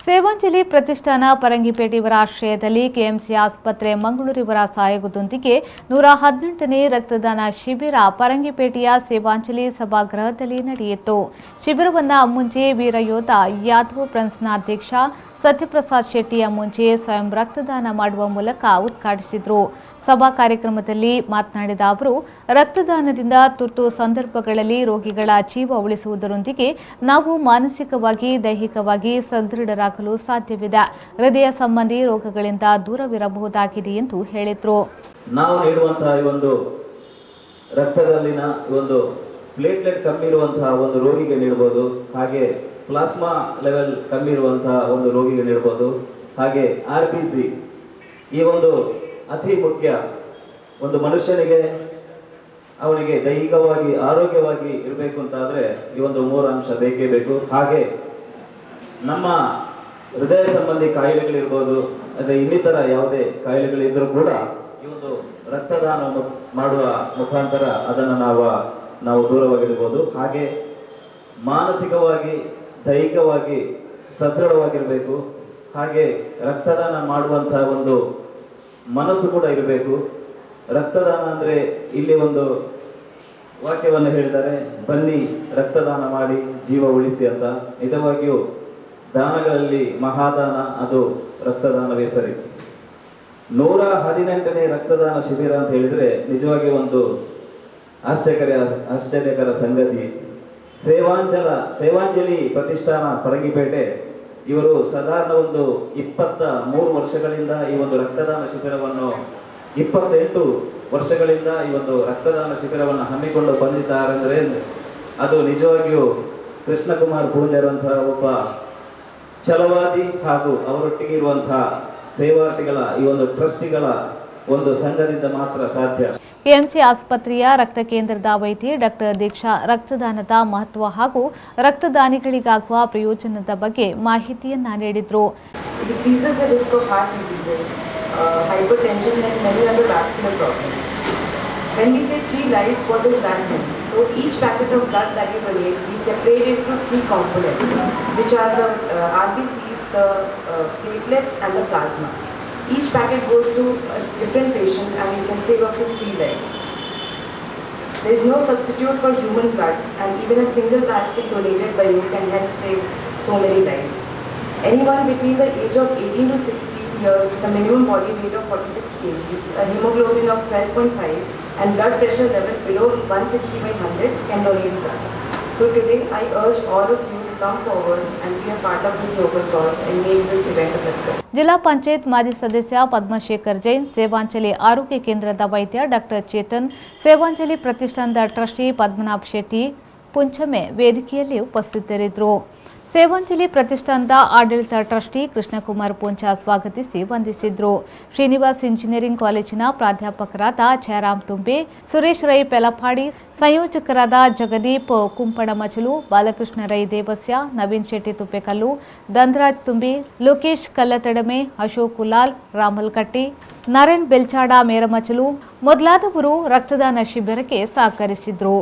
ಸೇವಾಂಜಲಿ ಪ್ರತಿಷ್ಠಾನ ಪರಂಗಿಪೇಟೆ ಇವರ ಆಶ್ರಯದಲ್ಲಿ ಕೆಎಂಸಿ ಆಸ್ಪತ್ರೆ ಮಂಗಳೂರು ಇವರ ಸಹಯೋಗದೊಂದಿಗೆ 118ನೇ ರಕ್ತದಾನ ಶಿಬಿರ ಪರಂಗಿಪೇಟೆಯ ಸೇವಾಂಜಲಿ ಸಭಾಗೃಹದಲ್ಲಿ ನಡೆಯಿತು. ಶಿಬಿರವನ್ನು ಮುಂಚೆ ವೀರಯೋಧ ಯಾದವ್ ಫ್ರೆಂಡ್ಸ್ನ ಅಧ್ಯಕ್ಷ ಸತ್ಯಪ್ರಸಾದ್ ಶೆಟ್ಟಿ ಮುಂಚೆ ಸ್ವಯಂ ರಕ್ತದಾನ ಮಾಡುವ ಮೂಲಕ ಉದ್ಘಾಟಿಸಿದರು. ಸಭಾ ಕಾರ್ಯಕ್ರಮದಲ್ಲಿ ಮಾತನಾಡಿದ ಅವರು, ರಕ್ತದಾನದಿಂದ ತುರ್ತು ಸಂದರ್ಭಗಳಲ್ಲಿ ರೋಗಿಗಳ ಜೀವ ಉಳಿಸುವುದರೊಂದಿಗೆ ನಾವು ಮಾನಸಿಕವಾಗಿ ದೈಹಿಕವಾಗಿ ಸದೃಢರಾಗಲು ಸಾಧ್ಯವಿದೆ. ಹೃದಯ ಸಂಬಂಧಿ ರೋಗಗಳಿಂದ ದೂರವಿರಬಹುದಾಗಿದೆ ಎಂದು ಹೇಳಿದರು. ನಾವು ನೀಡುವಂತಹ ಈ ಒಂದು ರಕ್ತದಲ್ಲಿನ ಒಂದು ಪ್ಲೇಟ್ಲೆಟ್ ಕಮ್ಮಿ ಇರುವಂತಹ ಒಂದು ರೋಗಿಗೆ ನೀಡಬಹುದು, ಹಾಗೆ ಪ್ಲಾಸ್ಮಾ ಲೆವೆಲ್ ಕಮ್ಮಿ ಇರುವಂತಹ ಒಂದು ರೋಗಿಗೆ ನೀಡಬಹುದು, ಹಾಗೆ RBC ಈ ಒಂದು ಅತಿ ಮುಖ್ಯ. ಒಂದು ಮನುಷ್ಯನಿಗೆ ಅವನಿಗೆ ದೈಹಿಕವಾಗಿ ಆರೋಗ್ಯವಾಗಿ ಇರಬೇಕು ಅಂತಾದ್ರೆ ಈ ಒಂದು 3 ಅಂಶ ಬೇಕೇ ಬೇಕು. ಹಾಗೆ ನಮ್ಮ ಹೃದಯ ಸಂಬಂಧಿ ಕಾಯಿಲೆಗಳಿರ್ಬೋದು, ಅದೇ ಇನ್ನಿತರ ಯಾವುದೇ ಕಾಯಿಲೆಗಳಿದ್ರೂ ಕೂಡ ಈ ಒಂದು ರಕ್ತದಾನ ಮಾಡುವ ಮುಖಾಂತರ ಅದನ್ನು ನಾವು ದೂರವಾಗಿರ್ಬೋದು. ಹಾಗೆ ಮಾನಸಿಕವಾಗಿ ದೈಹಿಕವಾಗಿ ಸದೃಢವಾಗಿರಬೇಕು. ಹಾಗೆ ರಕ್ತದಾನ ಮಾಡುವಂತಹ ಒಂದು ಮನಸ್ಸು ಕೂಡ ಇರಬೇಕು. ರಕ್ತದಾನ ಅಂದರೆ ಇಲ್ಲಿ ಒಂದು ವಾಕ್ಯವನ್ನು ಹೇಳಿದ್ದಾರೆ, ಬನ್ನಿ ರಕ್ತದಾನ ಮಾಡಿ ಜೀವ ಉಳಿಸಿ ಅಂತ. ನಿಜವಾಗಿಯೂ ದಾನಗಳಲ್ಲಿ ಮಹಾದಾನ ಅದು ರಕ್ತದಾನವೇ ಸರಿ. 118ನೇ ರಕ್ತದಾನ ಶಿಬಿರ ಅಂತ ಹೇಳಿದ್ರೆ ನಿಜವಾಗಿ ಒಂದು ಆಶ್ಚರ್ಯಕರ ಸಂಗತಿ. ಸೇವಾಂಜಲಿ ಪ್ರತಿಷ್ಠಾನ ಪರಂಗಿಪೇಟೆ ಇವರು ಸಾಧಾರಣ ಒಂದು 23 ವರ್ಷಗಳಿಂದ ಈ ಒಂದು ರಕ್ತದಾನ ಶಿಬಿರವನ್ನು 28 ವರ್ಷಗಳಿಂದ ಈ ಒಂದು ರಕ್ತದಾನ ಶಿಬಿರವನ್ನು ಹಮ್ಮಿಕೊಂಡು ಬಂದಿದ್ದಾರೆ ಅಂದರೆ ಅದು ನಿಜವಾಗಿಯೂ ಕೃಷ್ಣಕುಮಾರ್ ಪೂಂಜರಂತಹ ಒಬ್ಬ ಛಲವಾದಿ ಹಾಗೂ ಅವರೊಟ್ಟಿಗೆ ಇರುವಂತಹ ಸೇವಾರ್ಥಿಗಳ ಈ ಒಂದು ಟ್ರಸ್ಟಿಗಳ ಒಂದು ಸಂಘದಿಂದ ಮಾತ್ರ ಸಾಧ್ಯ. ಕೆಎಂಸಿ ಆಸ್ಪತ್ರೆಯ ರಕ್ತ ಕೇಂದ್ರದ ವೈದ್ಯೆ ಡಾಕ್ಟರ್ ದೀಕ್ಷಾ ರಕ್ತದಾನದ ಮಹತ್ವ ಹಾಗೂ ರಕ್ತದಾನಿಗಳಿಗಾಗುವ ಪ್ರಯೋಜನದ ಬಗ್ಗೆ ಮಾಹಿತಿಯನ್ನ ನೀಡಿದರು. When we say 3 lives, what does that mean? So each packet of blood that you donate, we separate it to 3 components, which are the RBCs, the platelets and the plasma. Each packet goes to a different patient and you can save up to 3 lives. There is no substitute for human blood, and even a single packet donated by you can help save so many lives. Anyone between the age of 18 to 60 years with a minimum body weight of 46 kg, a hemoglobin of 12.5 and blood pressure level below 160/100 can donate blood. So today I urge all of you to come forward and be a part of this noble cause and make this event a success. ಜಿಲ್ಲಾ ಪಂಚಾಯತ್ ಮಾಜಿ ಸದಸ್ಯ ಪದ್ಮಶೇಖರ್ ಜೈನ್, ಸೇವಾಂಜಲಿ ಆರೋಗ್ಯ ಕೇಂದ್ರದ ವೈದ್ಯ doctor Chetan, Sevanjali ಪ್ರತಿಷ್ಠಾನದ trustee Padmanabh Shetty ಪುಂಚಮೆ ವೇದಿಕೆಯಲ್ಲಿ ಉಪಸ್ಥಿತರಿದ್ದರು. ಸೇವಾಂಜಲಿ ಪ್ರತಿಷ್ಠಾನದ ಆಡಳಿತ ಟ್ರಸ್ಟಿ ಕೃಷ್ಣಕುಮಾರ್ ಪೂಂಚ ಸ್ವಾಗತಿಸಿ ವಂದಿಸಿದ್ರು. ಶ್ರೀನಿವಾಸ್ ಇಂಜಿನಿಯರಿಂಗ್ ಕಾಲೇಜಿನ ಪ್ರಾಧ್ಯಾಪಕರಾದ ಜಯರಾಮ್ ತುಂಬೆ, ಸುರೇಶ್ ರೈ ಪೆಲಪಾಡಿ, ಸಂಯೋಜಕರಾದ ಜಗದೀಪ್ ಕುಂಪಣಮಚಲು, ಬಾಲಕೃಷ್ಣ ರೈ ದೇವಸ್ಯ, ನವೀನ್ ಶೆಟ್ಟಿ ತುಪ್ಪೆಕಲ್ಲು, ಧನರಾಜ್ ತುಂಬಿ, ಲೋಕೇಶ್ ಕಲ್ಲತಡಮೆ, ಅಶೋಕ್ ಕುಲಾಲ್, ರಾಮಲ್ಕಟ್ಟಿ, ನಾರಾಯಣ್ ಬೆಲ್ಚಾಡ ಮೇರಮಚಲು ಮೊದಲಾದವರು ರಕ್ತದಾನ ಶಿಬಿರಕ್ಕೆ ಸಹಕರಿಸಿದ್ರು.